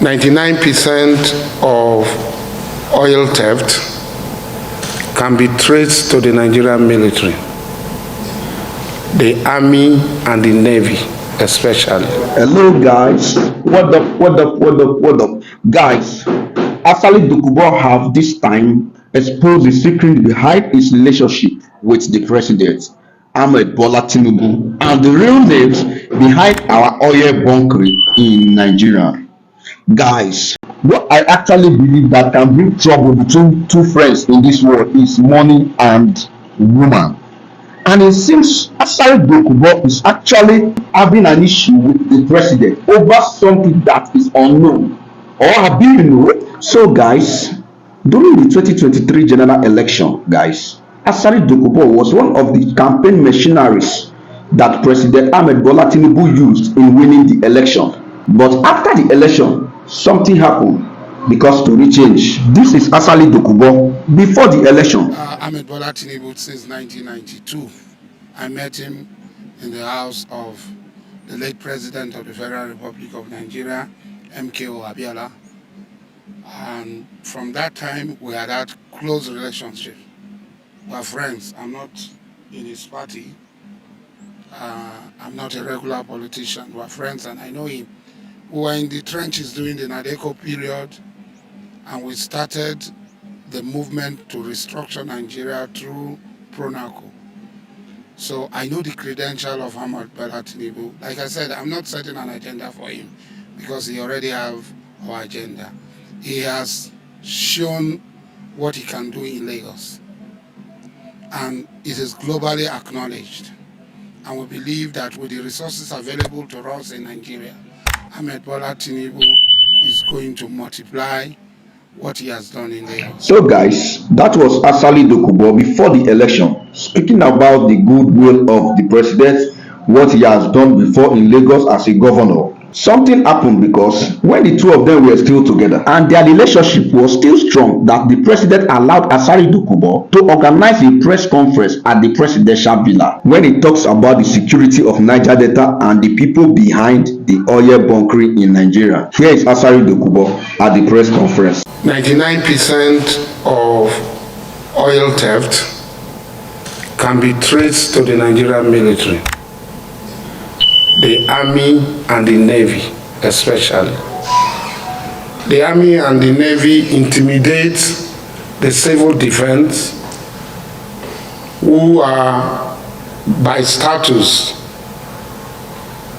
99% of oil theft can be traced to the Nigerian military, the army and the navy especially. Hello guys, what up guys. Asari Dokubo have this time exposed the secret behind his relationship with the president Ahmed Bola Tinubu and the real names behind our oil bunkering in Nigeria. Guys, what I actually believe that can bring trouble between two friends in this world is money and woman. And it seems Asari Dokubo is actually having an issue with the president over something that is unknown. Or have you know? So guys, during the 2023 general election, guys, Asari Dokubo was one of the campaign machineries that President Ahmed Bola Tinubu used in winning the election. But after the election, something happened because story change. This is Asari Dokubo before the election. Ahmed Bola Tinubu since 1992. I met him in the house of the late President of the Federal Republic of Nigeria, MKO Abiola. And from that time, we had that close relationship. We are friends. I'm not in his party. I'm not a regular politician. We are friends and I know him. We were in the trenches during the Nadeko period and we started the movement to restructure Nigeria through Pronaco. So I know the credential of Ahmed Bola Tinubu. Like I said, I'm not setting an agenda for him because he already have our agenda. He has shown what he can do in Lagos. And it is globally acknowledged. And we believe that with the resources available to us in Nigeria, Ahmed Bola Tinubu is going to multiply what he has done in Lagos. So guys, that was Asari Dokubo before the election, speaking about the goodwill of the president, what he has done before in Lagos as a governor. Something happened because when the two of them were still together and their relationship was still strong, that the president allowed Asari Dokubo to organize a press conference at the presidential villa when he talks about the security of Niger Delta and the people behind the oil bunkering in Nigeria. Here is Asari Dokubo at the press conference. 99% of oil theft can be traced to the Nigerian military, the army and the navy especially. The army and the navy intimidate the civil defense who are by status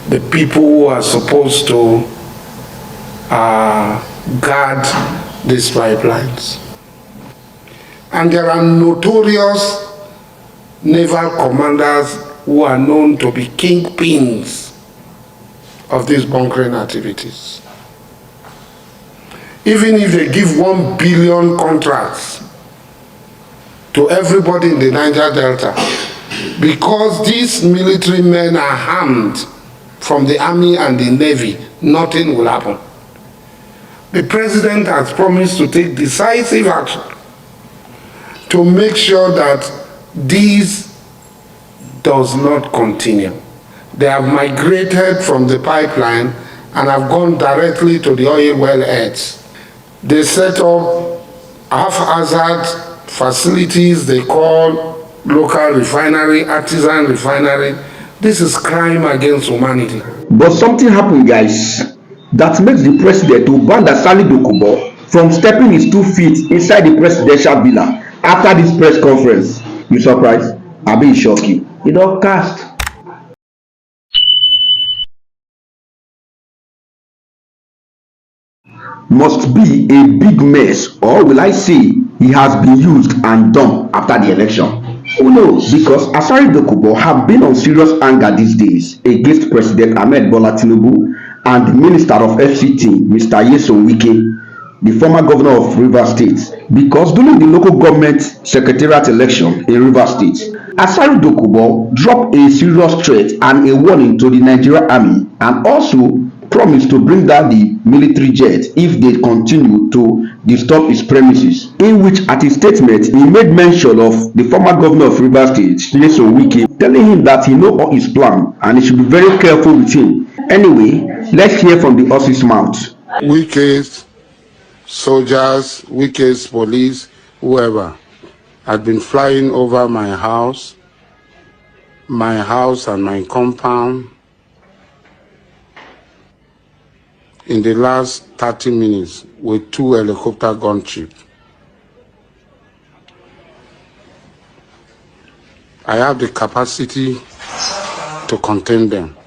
the people who are supposed to guard these pipelines. And there are notorious naval commanders who are known to be kingpins of these bunkering activities. Even if they give 1 billion contracts to everybody in the Niger Delta, because these military men are armed from the army and the navy, nothing will happen. The president has promised to take decisive action to make sure that this does not continue. They have migrated from the pipeline and have gone directly to the oil well heads. They set up haphazard facilities they call local refinery, artisan refinery. This is crime against humanity. But something happened, guys, that makes the president to ban Asari Dokubo from stepping his 2 feet inside the presidential villa after this press conference. You surprised? I be shocking. You don't cast. Must be a big mess, or will I say he has been used and done after the election? Who knows? Because Asari Dokubo have been on serious anger these days against President Ahmed Bola Tinubu and the Minister of FCT, Mr. Nyesom Wike, the former governor of Rivers State, because during the local government secretariat election in Rivers State, Asari Dokubo dropped a serious threat and a warning to the Nigerian army and also promised to bring down the military jet if they continue to disturb his premises, in which at his statement he made mention of the former governor of Rivers State, Nyesom Wike, telling him that he knows all his plan and he should be very careful with him. Anyway, let's hear from the horse's mouth. Wike's soldiers, Wike's police, whoever, had been flying over my house and my compound in the last 30 minutes with 2 helicopter gunships. I have the capacity to contain them.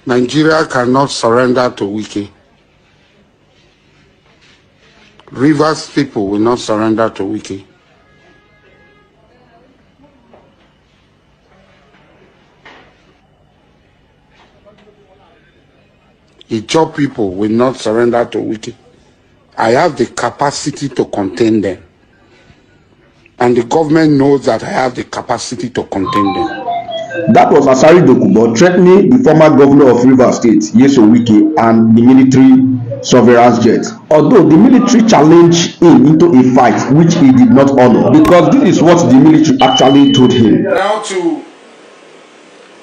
Nigeria cannot surrender to Wike. Rivers people will not surrender to Wike. Ijaw people will not surrender to Wike. I have the capacity to contain them. And the government knows that I have the capacity to contain them. That was Asari Dokubo threatening the former governor of Rivers State, Nyesom Wike, and the military surveillance jet. Although the military challenged him into a fight, which he did not honor, because this is what the military actually told him. Now to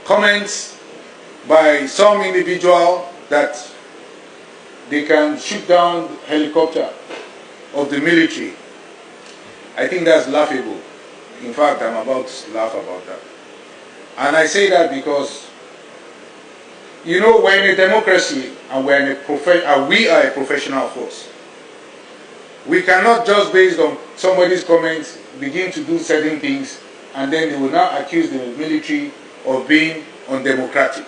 comments by some individual that they can shoot down helicopter of the military. I think that's laughable. In fact, I'm about to laugh about that. And I say that because, you know, we're in a democracy and we are a professional force. We cannot just based on somebody's comments begin to do certain things and then they will now accuse the military of being undemocratic.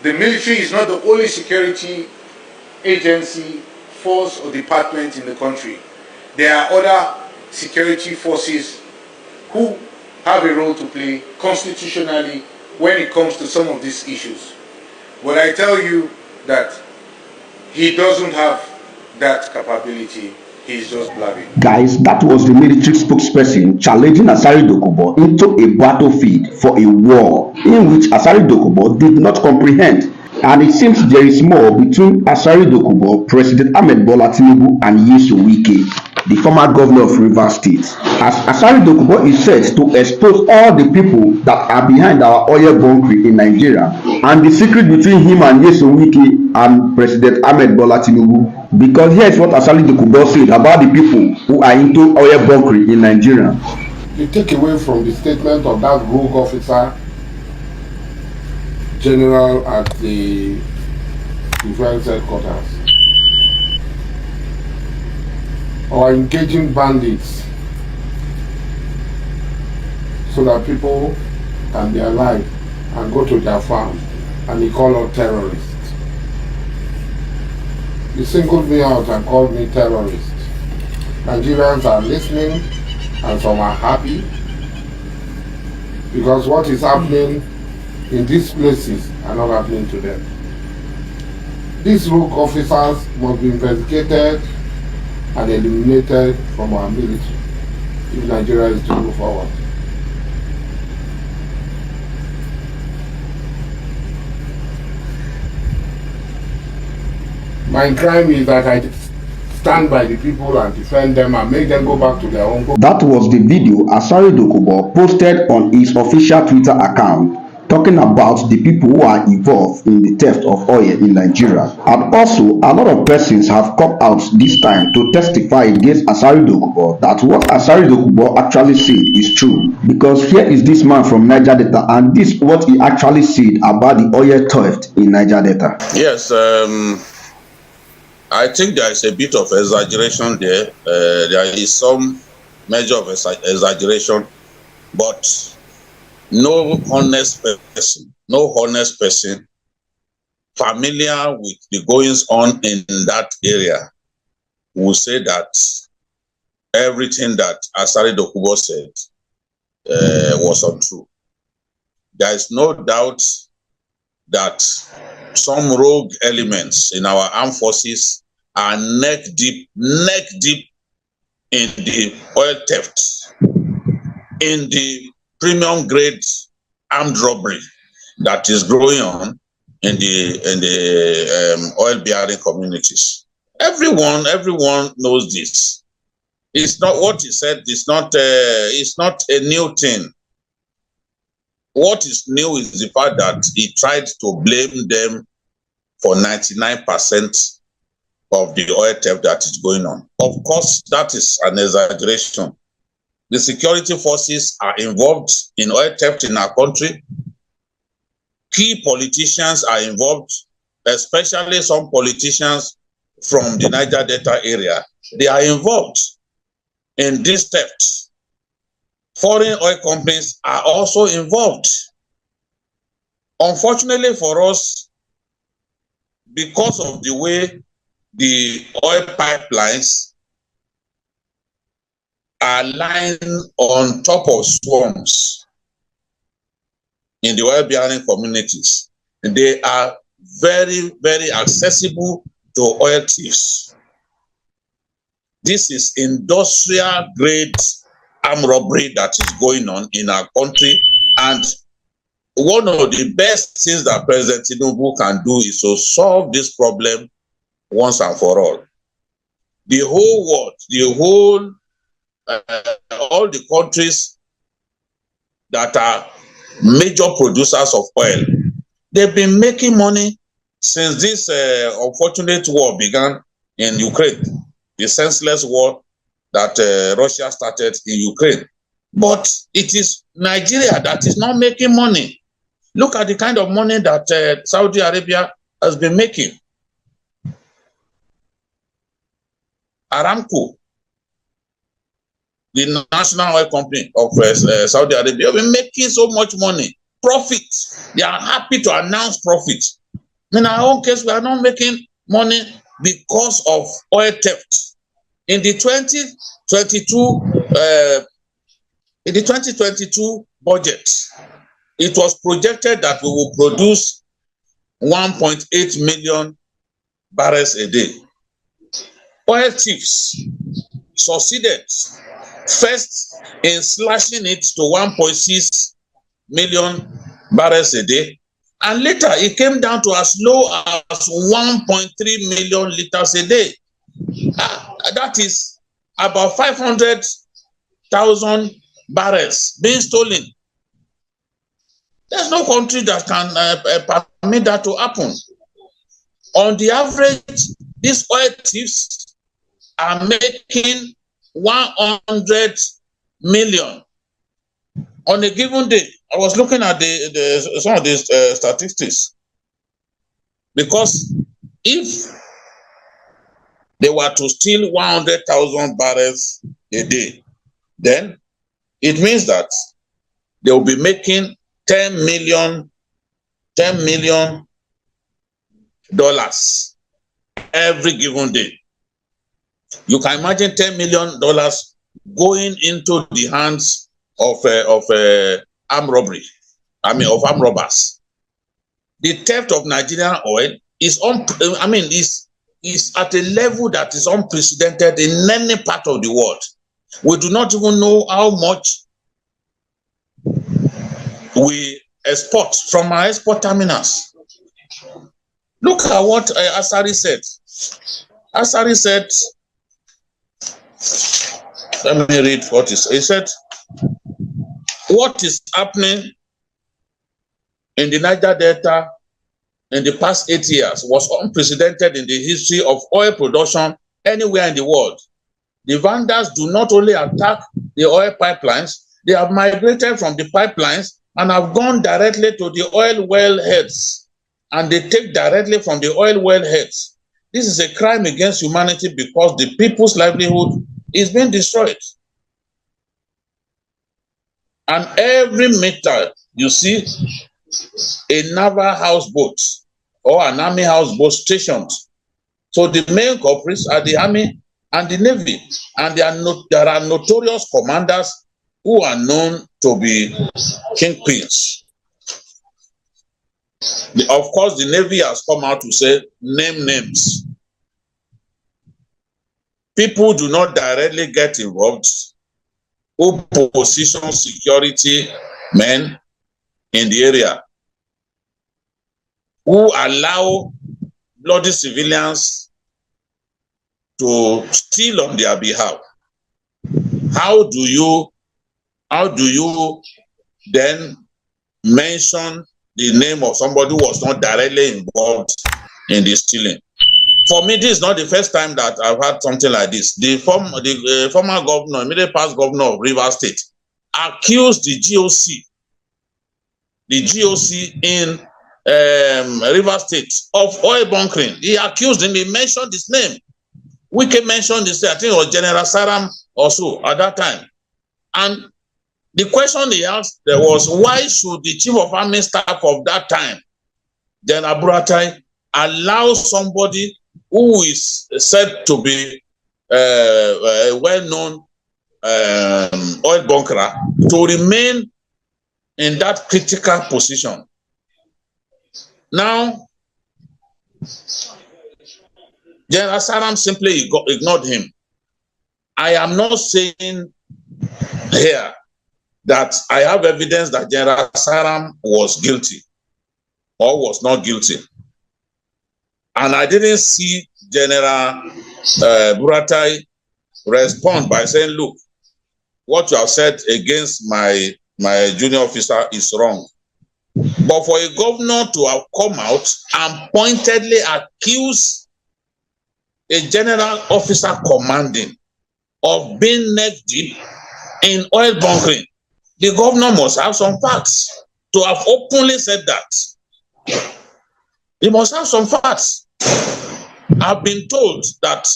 The military is not the only security agency, force or department in the country. There are other security forces who have a role to play constitutionally when it comes to some of these issues. But I tell you that he doesn't have that capability. He's just blabbing. Guys, that was the military spokesperson challenging Asari Dokubo into a battlefield for a war in which Asari Dokubo did not comprehend. And it seems there is more between Asari Dokubo, President Ahmed Bola Tinubu, and Nyesom Wike, the former governor of Rivers State. As Asari Dokubo is said to expose all the people that are behind our oil bunkering in Nigeria and the secret between him and Nyesom Wike and President Ahmed Bola Tinubu. Because here is what Asari Dokubo said about the people who are into oil bunkering in Nigeria. You take away from the statement of that rogue officer general at the defense headquarters, or engaging bandits so that people can be alive and go to their farm, and he called us terrorists. He singled me out and called me terrorist. Nigerians are listening and some are happy because what is happening in these places are not happening to them. These rogue officers must be investigated and eliminated from our military if Nigeria is to move forward. My crime is that I stand by the people and defend them and make them go back to their own. That was the video Asari Dokubo posted on his official Twitter account, talking about the people who are involved in the theft of oil in Nigeria. And also, a lot of persons have come out this time to testify against Asari Dokubo that what Asari Dokubo actually said is true. Because here is this man from Niger Delta, and this is what he actually said about the oil theft in Niger Delta. Yes, I think there is a bit of exaggeration there. There is some measure of exaggeration, but no honest person familiar with the goings on in that area will say that everything that Asari Dokubo said was untrue. There is no doubt that some rogue elements in our armed forces are neck deep in the oil theft, in the premium grade armed robbery that is growing on in the oil bearing communities. Everyone knows this. It's not what he said. It's not a new thing. What is new is the fact that he tried to blame them for 99% of the oil theft that is going on. Of course, that is an exaggeration. The security forces are involved in oil theft in our country. Key politicians are involved, especially some politicians from the Niger Delta area. They are involved in this theft. Foreign oil companies are also involved. Unfortunately for us, because of the way the oil pipelines are lying on top of swamps in the oil-bearing communities, they are very, very accessible to oil thieves. This is industrial grade armed robbery that is going on in our country, and one of the best things that President Tinubu can do is to solve this problem once and for all. The whole world, the whole, all the countries that are major producers of oil, they've been making money since this unfortunate war began in Ukraine, the senseless war that Russia started in Ukraine. But it is Nigeria that is not making money. Look at the kind of money that Saudi Arabia has been making. Aramco, the national oil company of Saudi Arabia, have been making so much money. Profit. They are happy to announce profit. In our own case, we are not making money because of oil theft. In the 2022 budget, it was projected that we will produce 1.8 million barrels a day. Oil thieves succeeded first in slashing it to 1.6 million barrels a day, and later it came down to as low as 1.3 million liters a day. That is about 500,000 barrels being stolen. There's no country that can permit that to happen. On the average, these oil thieves are making 100 million on a given day. I was looking at some of these statistics, because if they were to steal 100,000 barrels a day, then it means that they will be making $10 million every given day. You can imagine $10 million going into the hands of armed robbery. Of armed robbers. The theft of Nigerian oil is at a level that is unprecedented in any part of the world. We do not even know how much we export from our export terminals. Look at what Asari said. Asari said, let me read what he said. What is happening in the Niger Delta in the past 8 years was unprecedented in the history of oil production anywhere in the world. The vandals do not only attack the oil pipelines, they have migrated from the pipelines and have gone directly to the oil well heads, and they take directly from the oil well heads. This is a crime against humanity because the people's livelihood is being destroyed. And every meter you see a naval houseboat or an army houseboat stationed. So the main culprits are the army and the navy, and there are notorious commanders who are known to be kingpins. Of course, the navy has come out to say, name names. People do not directly get involved who position security men in the area, who allow bloody civilians to steal on their behalf. How do you then mention the name of somebody who was not directly involved in the stealing. For me, this is not the first time that I've had something like this. The former governor, immediate past governor of Rivers State, accused the GOC in Rivers State of oil bunkering. He accused him. He mentioned his name. Wike mentioned this. I think it was General Saram also at that time. And the question he asked there was, why should the chief of army staff of that time, General Buratai, allow somebody who is said to be a well-known oil bunkerer to remain in that critical position? Now, General Saram simply ignored him. I am not saying here that I have evidence that General Saram was guilty or was not guilty. And I didn't see General Buratai respond by saying, look, what you have said against my junior officer is wrong. But for a governor to have come out and pointedly accuse a general officer commanding of being neck deep in oil bunkering, the governor must have some facts. To have openly said that, he must have some facts. I've been told that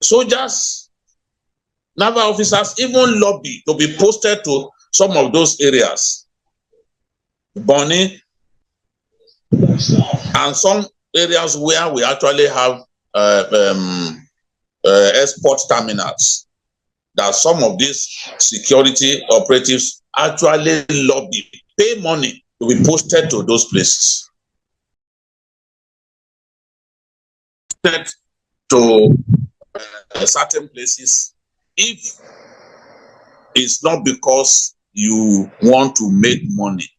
soldiers, naval officers even lobby to be posted to some of those areas, Bonny, and some areas where we actually have export terminals, that some of these security operatives actually lobby, pay money to be posted to those places. To certain places, if it's not because you want to make money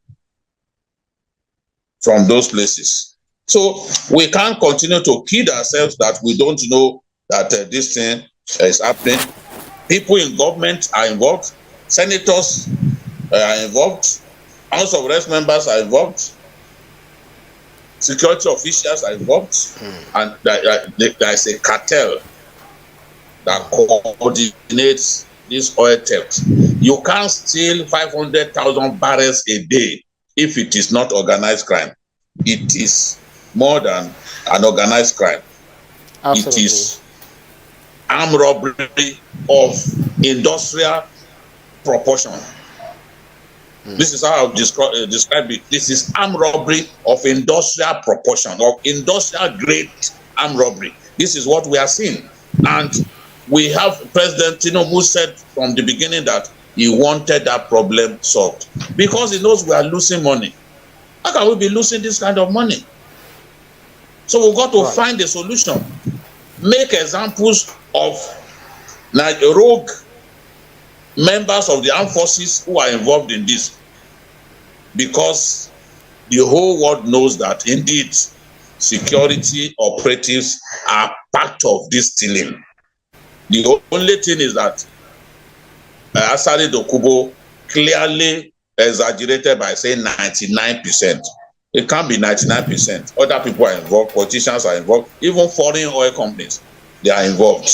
from those places. So we can't continue to kid ourselves that we don't know that this thing is happening. People in government are involved, senators are involved, House of Reps members are involved, security officials are involved, and there is a cartel that coordinates this oil theft. You can't steal 500,000 barrels a day if it is not organized crime. It is more than an organized crime. Absolutely. It is armed robbery of industrial proportion. This is how I describe it. This is armed robbery of industrial proportion, of industrial grade armed robbery. This is what we are seeing. And we have President Tinubu said from the beginning that he wanted that problem solved because he knows we are losing money. How can we be losing this kind of money? So we've got to find a solution. Make examples of like rogue members of the armed forces who are involved in this, because the whole world knows that indeed security operatives are part of this stealing. The only thing is that Asari Dokubo clearly exaggerated by saying 99%. It can't be 99%. Other people are involved, politicians are involved, even foreign oil companies, they are involved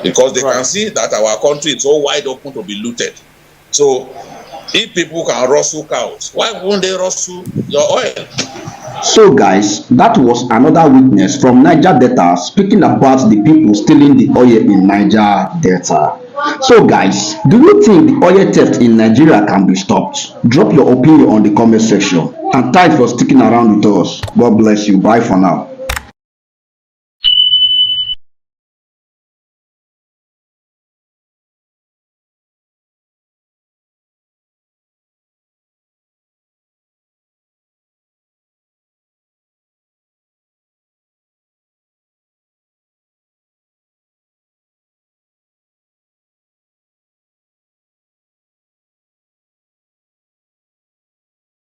because they can see that our country is so wide open to be looted. So if people can rustle cows, why won't they rustle your oil? So guys, that was another witness from Niger Delta speaking about the people stealing the oil in Niger Delta. So guys, do you think the oil theft in Nigeria can be stopped? Drop your opinion on the comment section. And thanks for sticking around with us. God bless you. Bye for now.